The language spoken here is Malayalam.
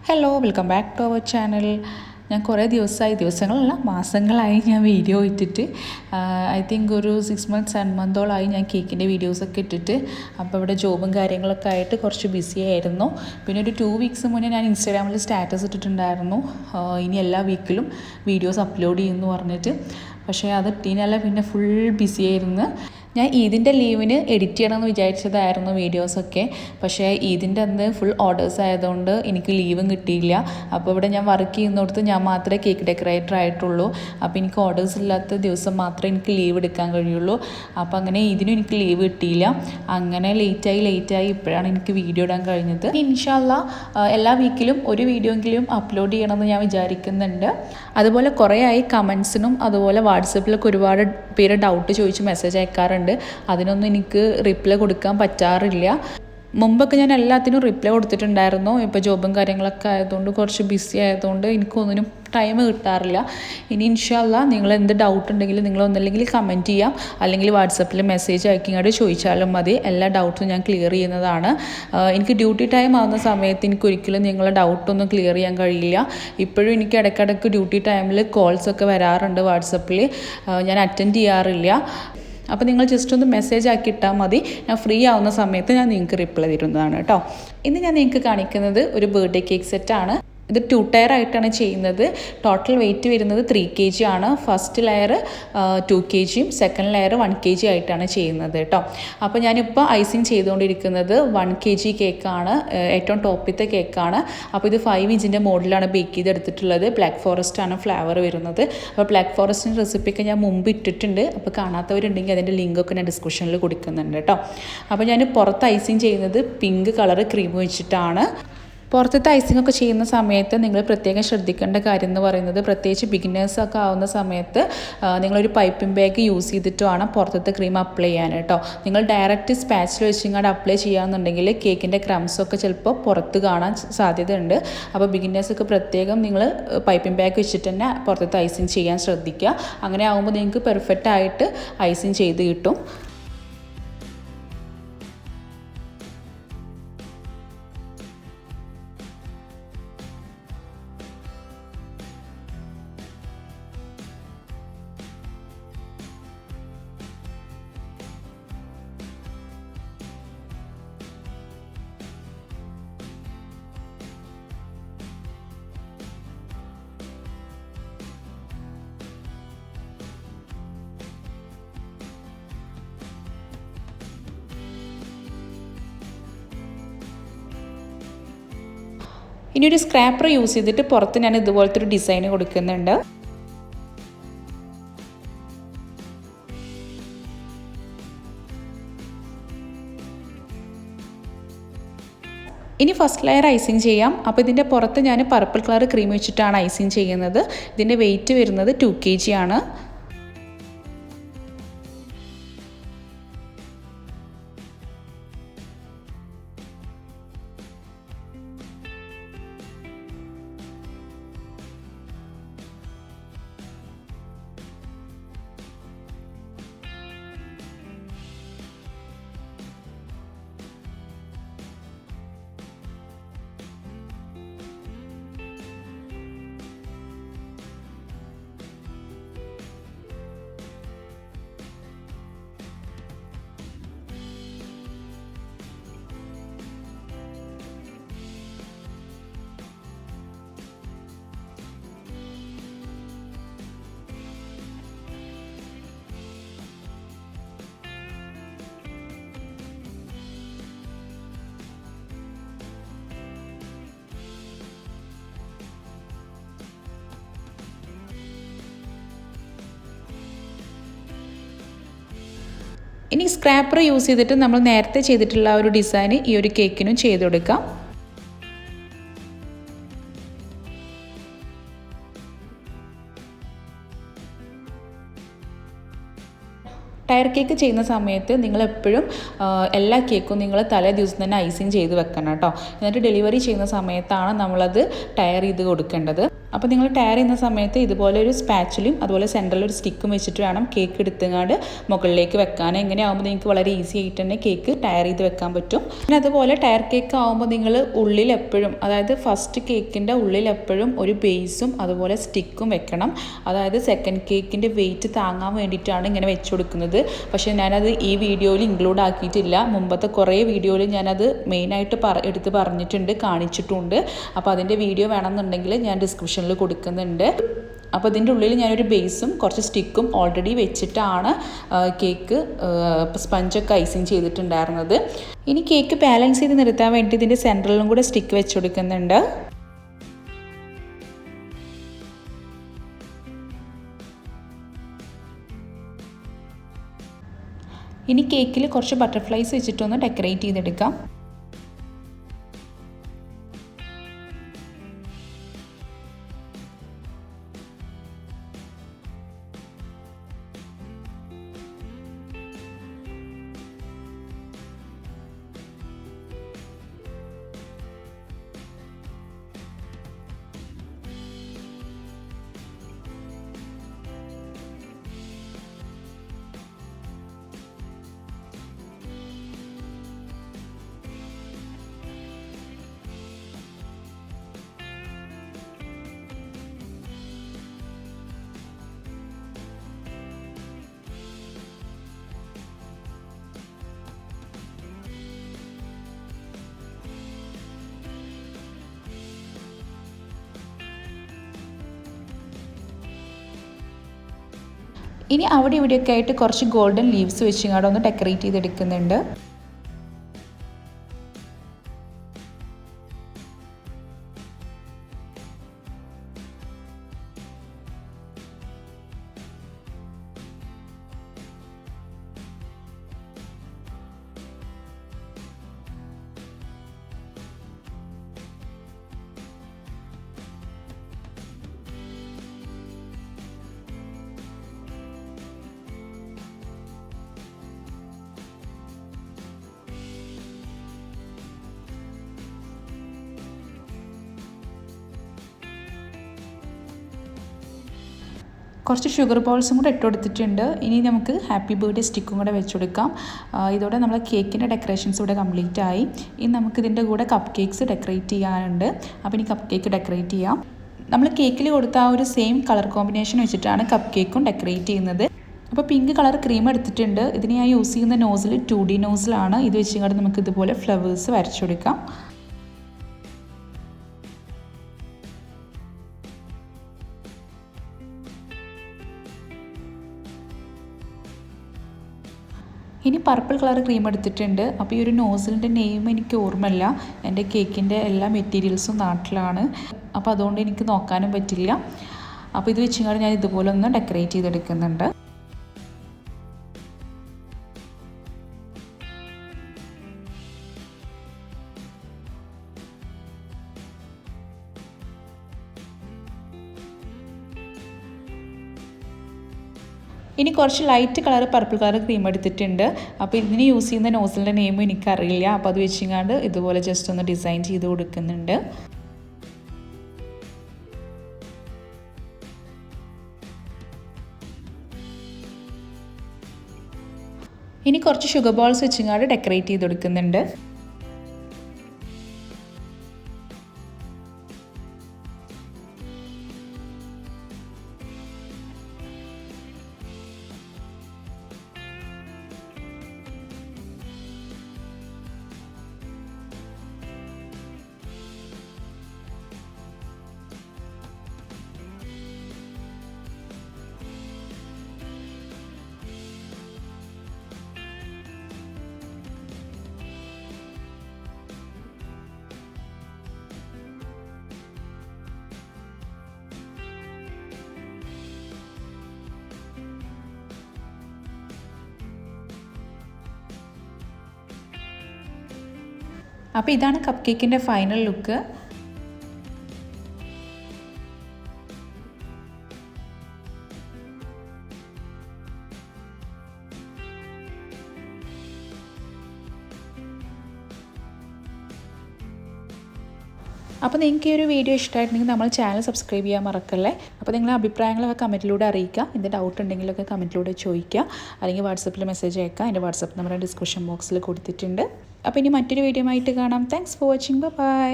Hello welcome back to our channel. ഞാൻ കുറേ ദിവസങ്ങളല്ല മാസങ്ങളായി ഞാൻ വീഡിയോ ഇട്ടിട്ട്. ഐ തിങ്ക് ഒരു 6 months 7 monthോളായി ഞാൻ കേക്കിൻ്റെ വീഡിയോസൊക്കെ ഇട്ടിട്ട്. അപ്പോൾ ഇവിടെ ജോബും കാര്യങ്ങളൊക്കെ ആയിട്ട് കുറച്ച് ബിസി ആയിരുന്നു. പിന്നെ ഒരു 2 weeks മുന്നേ ഞാൻ ഇൻസ്റ്റാഗ്രാമിൽ സ്റ്റാറ്റസ് ഇട്ടിട്ടുണ്ടായിരുന്നു, ഇനി എല്ലാ വീക്കിലും വീഡിയോസ് അപ്ലോഡ് ചെയ്യുമെന്ന് പറഞ്ഞിട്ട്. പക്ഷേ അത് ഇട്ടീനല്ല, പിന്നെ ഫുൾ ബിസി ആയിരുന്നു. ഞാൻ ഈദിൻ്റെ ലീവിന് എഡിറ്റ് ചെയ്യണമെന്ന് വിചാരിച്ചതായിരുന്നു വീഡിയോസൊക്കെ. പക്ഷേ ഈദിൻ്റെ അന്ന് ഫുൾ ഓർഡേഴ്സ് ആയതുകൊണ്ട് എനിക്ക് ലീവും കിട്ടിയില്ല. അപ്പോൾ ഇവിടെ ഞാൻ വർക്ക് ചെയ്യുന്നിടത്ത് ഞാൻ മാത്രമേ കേക്ക് ഡെക്കറേറ്റർ ആയിട്ടുള്ളൂ. അപ്പോൾ എനിക്ക് ഓർഡേഴ്സ് ഇല്ലാത്ത ദിവസം മാത്രമേ എനിക്ക് ലീവ് എടുക്കാൻ കഴിയുള്ളൂ. അപ്പോൾ അങ്ങനെ ഇതിനും എനിക്ക് ലീവ് കിട്ടിയില്ല. അങ്ങനെ ലേറ്റായി ഇപ്പോഴാണ് എനിക്ക് വീഡിയോ ഇടാൻ കഴിഞ്ഞത്. ഇൻഷാ അല്ലാഹ് എല്ലാ വീക്കിലും ഒരു വീഡിയോ എങ്കിലും അപ്ലോഡ് ചെയ്യണമെന്ന് ഞാൻ വിചാരിക്കുന്നുണ്ട്. അതുപോലെ കുറേ ആയി കമൻസിനും അതുപോലെ വാട്സപ്പിലൊക്കെ ഒരുപാട് പേര് ഡൗട്ട് ചോദിച്ച് മെസ്സേജ് അയക്കാറുണ്ട്. അതിനൊന്നും എനിക്ക് റിപ്ലൈ കൊടുക്കാൻ പറ്റാറില്ല. മുമ്പൊക്കെ ഞാൻ എല്ലാത്തിനും റിപ്ലൈ കൊടുത്തിട്ടുണ്ടായിരുന്നു. ഇപ്പോൾ ജോബും കാര്യങ്ങളൊക്കെ ആയതുകൊണ്ട് കുറച്ച് ബിസി ആയതുകൊണ്ട് എനിക്കൊന്നിനും ടൈം കിട്ടാറില്ല. ഇനി ഇൻഷാ അല്ലാഹ് നിങ്ങൾ എന്ത് ഡൗട്ട് ഉണ്ടെങ്കിലും നിങ്ങൾ ഒന്നല്ലെങ്കിൽ കമൻറ്റ് ചെയ്യാം, അല്ലെങ്കിൽ വാട്സപ്പിൽ മെസ്സേജ് അയക്കിങ്ങോട്ട് ചോദിച്ചാലും മതി. എല്ലാ ഡൗട്ടും ഞാൻ ക്ലിയർ ചെയ്യുന്നതാണ്. എനിക്ക് ഡ്യൂട്ടി ടൈം ആവുന്ന സമയത്ത് എനിക്ക് ഒരിക്കലും നിങ്ങളുടെ ഡൗട്ടൊന്നും ക്ലിയർ ചെയ്യാൻ കഴിയില്ല. ഇപ്പോഴും എനിക്ക് ഇടയ്ക്കിടയ്ക്ക് ഡ്യൂട്ടി ടൈമിൽ കോൾസൊക്കെ വരാറുണ്ട് വാട്സപ്പിൽ, ഞാൻ അറ്റൻഡ് ചെയ്യാറില്ല. അപ്പോൾ നിങ്ങൾ ജസ്റ്റ് ഒന്ന് മെസ്സേജ് ആക്കി ഇട്ടാൽ മതി. ഞാൻ ഫ്രീ ആവുന്ന സമയത്ത് ഞാൻ നിങ്ങൾക്ക് റിപ്ലൈ തരുന്നതാണ് കേട്ടോ. ഇന്ന് ഞാൻ നിങ്ങൾക്ക് കാണിക്കുന്നത് ഒരു ബർത്ത്ഡേ കേക്ക് സെറ്റാണ്. ഇത് 2 ടയർ ആയിട്ടാണ് ചെയ്യുന്നത്. ടോട്ടൽ വെയിറ്റ് വരുന്നത് 3 kg ആണ്. ഫസ്റ്റ് ലെയർ 2 kgയും സെക്കൻഡ് ലെയർ 1 kg ആയിട്ടാണ് ചെയ്യുന്നത് കേട്ടോ. അപ്പോൾ ഞാനിപ്പോൾ ഐസിങ് ചെയ്തുകൊണ്ടിരിക്കുന്നത് 1 kg കേക്കാണ്, ഏറ്റവും ടോപ്പിലത്തെ കേക്കാണ്. അപ്പോൾ ഇത് 5 ഇഞ്ചിൻ്റെ മോഡലാണ് ബേക്ക് ചെയ്തെടുത്തിട്ടുള്ളത്. ബ്ലാക്ക് ഫോറസ്റ്റ് ആണ് ഫ്ലേവർ വരുന്നത്. അപ്പോൾ ബ്ലാക്ക് ഫോറസ്റ്റിൻ്റെ റെസിപ്പിയൊക്കെ ഞാൻ മുമ്പ് ഇട്ടിട്ടുണ്ട്. അപ്പോൾ കാണാത്തവരുണ്ടെങ്കിൽ അതിൻ്റെ ലിങ്കൊക്കെ ഞാൻ ഡിസ്ക്രിപ്ഷനിൽ കൊടുക്കുന്നുണ്ട് കേട്ടോ. അപ്പോൾ ഞാൻ പുറത്ത് ഐസിങ് ചെയ്യുന്നത് പിങ്ക് കളർ ക്രീം വെച്ചിട്ടാണ്. പുറത്തത്തെ ഐസിംഗ് ഒക്കെ ചെയ്യുന്ന സമയത്ത് നിങ്ങൾ പ്രത്യേകം ശ്രദ്ധിക്കേണ്ട കാര്യം എന്ന് പറയുന്നത്, പ്രത്യേകിച്ച് ബിഗിനേഴ്സൊക്കെ ആവുന്ന സമയത്ത് നിങ്ങളൊരു പൈപ്പിംഗ് ബാഗ് യൂസ് ചെയ്തിട്ട് വേണം പുറത്തത്തെ ക്രീം അപ്ലൈ ചെയ്യാൻ കേട്ടോ. നിങ്ങൾ ഡയറക്റ്റ് സ്പാച്ചിൽ വെച്ചിങ്ങാണ്ട് അപ്ലൈ ചെയ്യാമെന്നുണ്ടെങ്കിൽ കേക്കിൻ്റെ ക്രംസൊക്കെ ചിലപ്പോൾ പുറത്ത് കാണാൻ സാധ്യതയുണ്ട്. അപ്പോൾ ബിഗിനേഴ്സൊക്കെ പ്രത്യേകം നിങ്ങൾ പൈപ്പിംഗ് ബാഗ് വെച്ചിട്ട് തന്നെ പുറത്തത്തെ ഐസിംഗ് ചെയ്യാൻ ശ്രദ്ധിക്കുക. അങ്ങനെ ആകുമ്പോൾ നിങ്ങൾക്ക് പെർഫെക്റ്റ് ആയിട്ട് ഐസിംഗ് ചെയ്ത് കിട്ടും. ഇനി ഒരു സ്ക്രാപ്പർ യൂസ് ചെയ്തിട്ട് പുറത്ത് ഞാൻ ഇതുപോലത്തെ ഒരു ഡിസൈൻ കൊടുക്കുന്നുണ്ട്. ഇനി ഫസ്റ്റ് ലെയർ ഐസിങ് ചെയ്യാം. അപ്പോൾ ഇതിൻ്റെ പുറത്ത് ഞാൻ പർപ്പിൾ കളർ ക്രീം വെച്ചിട്ടാണ് ഐസിങ് ചെയ്യുന്നത്. ഇതിൻ്റെ വെയിറ്റ് വരുന്നത് 2 kg ആണ്. ഇനി സ്ക്രാപ്പർ യൂസ് ചെയ്തിട്ട് നമ്മൾ നേരത്തെ ചെയ്തിട്ടുള്ള ഒരു ഡിസൈൻ ഈ ഒരു കേക്കിനും ചെയ്ത് കൊടുക്കാം. ടയർ കേക്ക് ചെയ്യുന്ന സമയത്ത് നിങ്ങൾ എപ്പോഴും എല്ലാ കേക്കും നിങ്ങൾ തലേ ദിവസം തന്നെ ഐസിങ് ചെയ്ത് വെക്കണം കേട്ടോ. എന്നിട്ട് ഡെലിവറി ചെയ്യുന്ന സമയത്താണ് നമ്മളത് ടയർ ചെയ്ത് കൊടുക്കേണ്ടത്. അപ്പോൾ നിങ്ങൾ ടയർ ചെയ്യുന്ന സമയത്ത് ഇതുപോലെ ഒരു സ്പാച്ചിലും അതുപോലെ സെൻറ്ററിൽ ഒരു സ്റ്റിക്കും വെച്ചിട്ട് വേണം കേക്ക് എടുത്തുങ്ങാണ്ട് മുകളിലേക്ക് വെക്കാൻ. എങ്ങനെ ആകുമ്പോൾ നിങ്ങൾക്ക് വളരെ ഈസി ആയിട്ട് തന്നെ കേക്ക് ടയർ ചെയ്ത് വെക്കാൻ പറ്റും. പിന്നെ അതുപോലെ ടയർ കേക്ക് ആകുമ്പോൾ നിങ്ങൾ ഉള്ളിൽ എപ്പോഴും, അതായത് ഫസ്റ്റ് കേക്കിൻ്റെ ഉള്ളിൽ എപ്പോഴും ഒരു ബേസും അതുപോലെ സ്റ്റിക്കും വെക്കണം. അതായത് സെക്കൻഡ് കേക്കിൻ്റെ വെയിറ്റ് താങ്ങാൻ വേണ്ടിയിട്ടാണ് ഇങ്ങനെ വെച്ച് കൊടുക്കുന്നത്. പക്ഷേ ഞാനത് ഈ വീഡിയോയിൽ ഇൻക്ലൂഡ് ആക്കിയിട്ടില്ല. മുമ്പത്തെ കുറേ വീഡിയോയിൽ ഞാനത് മെയിനായിട്ട് എടുത്ത് പറഞ്ഞിട്ടുണ്ട്, കാണിച്ചിട്ടുണ്ട്. അപ്പോൾ അതിൻ്റെ വീഡിയോ വേണമെന്നുണ്ടെങ്കിൽ ഞാൻ ഡിസ്ക്രിപ്ഷനിൽ കൊടുക്കുന്നുണ്ട്. അപ്പോൾ ഇതിൻ്റെ ഉള്ളിൽ ഞാനൊരു ബേസും കുറച്ച് സ്റ്റിക്കും ഓൾറെഡി വെച്ചിട്ടാണ് കേക്ക് സ്പഞ്ചൊക്കെ ഐസിങ് ചെയ്തിട്ടുണ്ടായിരുന്നത്. ഇനി കേക്ക് ബാലൻസ് ചെയ്ത് നിർത്താൻ വേണ്ടി ഇതിൻ്റെ സെൻറ്ററിലും കൂടെ സ്റ്റിക്ക് വെച്ച് കൊടുക്കുന്നുണ്ട്. ഇനി കേക്കിൽ കുറച്ച് ബട്ടർഫ്ലൈസ് വെച്ചിട്ടൊന്ന് ഡെക്കറേറ്റ് ചെയ്തെടുക്കാം. ഇനി അവിടെ ഇവിടെയൊക്കെ ആയിട്ട് കുറച്ച് ഗോൾഡൻ ലീവ്സ് വെച്ചിങ്ങാണ്ട് ഒന്ന് ഡെക്കറേറ്റ് ചെയ്തെടുക്കുന്നുണ്ട്. കുറച്ച് ഷുഗർ ബോൾസും കൂടെ ഇട്ട് കൊടുത്തിട്ടുണ്ട്. ഇനി നമുക്ക് ഹാപ്പി ബർത്ത്ഡേ സ്റ്റിക്കും കൂടെ വെച്ച് കൊടുക്കാം. ഇതോടെ നമ്മൾ കേക്കിൻ്റെ ഡെക്കറേഷൻസ് ഇവിടെ കംപ്ലീറ്റ് ആയി. ഇനി നമുക്ക് ഇതിൻ്റെ കൂടെ കപ്പ് കേക്ക്സ് ഡെക്കറേറ്റ് ചെയ്യാനുണ്ട്. അപ്പോൾ ഇനി കപ്പ് കേക്ക് ഡെക്കറേറ്റ് ചെയ്യാം. നമ്മൾ കേക്കിൽ കൊടുത്ത ആ ഒരു സെയിം കളർ കോമ്പിനേഷൻ വെച്ചിട്ടാണ് കപ്പ് കേക്കും ഡെക്കറേറ്റ് ചെയ്യുന്നത്. അപ്പോൾ പിങ്ക് കളർ ക്രീം എടുത്തിട്ടുണ്ട്. ഇതിന് ഞാൻ യൂസ് ചെയ്യുന്ന നോസിൽ 2D നോസിലാണ്. ഇത് വെച്ചുകൊണ്ട് നമുക്ക് ഇതുപോലെ ഫ്ലവേഴ്സ് വരച്ചു കൊടുക്കാം. ഇനി പർപ്പിൾ കളർ ക്രീം എടുത്തിട്ടുണ്ട്. അപ്പോൾ ഈ ഒരു നോസിലിൻ്റെ നെയിം എനിക്ക് ഓർമ്മയില്ല. എൻ്റെ കേക്കിൻ്റെ എല്ലാ മെറ്റീരിയൽസും നാട്ടിലാണ്. അപ്പോൾ അതുകൊണ്ട് എനിക്ക് നോക്കാനും പറ്റില്ല. അപ്പോൾ ഇത് വെച്ചുകൊണ്ട് ഞാൻ ഇതുപോലെ ഒന്ന് ഡെക്കറേറ്റ് ചെയ്തെടുക്കുന്നുണ്ട്. ഇനി കുറച്ച് light colour purple colour cream എടുത്തിട്ടുണ്ട്. അപ്പോൾ ഇതിന് യൂസ് ചെയ്യുന്ന നോസിലിൻ്റെ നെയിം എനിക്കറിയില്ല. അപ്പോൾ അത് വെച്ചിങ്ങാണ്ട് ഇതുപോലെ ജസ്റ്റ് ഒന്ന് ഡിസൈൻ ചെയ്ത് കൊടുക്കുന്നുണ്ട്. ഇനി കുറച്ച് ഷുഗർ ബോൾസ് വെച്ചിങ്ങാണ്ട് ഡെക്കറേറ്റ് ചെയ്ത് കൊടുക്കുന്നുണ്ട്. അപ്പോൾ ഇതാണ് കപ്പ് കേക്കിൻ്റെ ഫൈനൽ ലുക്ക്. അപ്പോൾ നിങ്ങൾക്ക് ഈ ഒരു വീഡിയോ ഇഷ്ടമായിട്ടുണ്ടെങ്കിൽ നമ്മൾ ചാനൽ സബ്സ്ക്രൈബ് ചെയ്യാൻ മറക്കല്ലേ. അപ്പോൾ നിങ്ങളുടെ അഭിപ്രായങ്ങളൊക്കെ കമൻറ്റിലൂടെ അറിയിക്കുക. എന്ത് ഡൗട്ട് ഉണ്ടെങ്കിലൊക്കെ കമൻറ്റിലൂടെ ചോദിക്കുക, അല്ലെങ്കിൽ വാട്സപ്പിൽ മെസ്സേജ് അയക്കുക. എൻ്റെ വാട്സപ്പ് നമ്പർ ഡിസ്ക്രിപ്ഷൻ ബോക്സിൽ കൊടുത്തിട്ടുണ്ട്. അപ്പോൾ ഇനി മറ്റൊരു വീഡിയോ ആയിട്ട് കാണാം. Thanks for watching. ബൈ.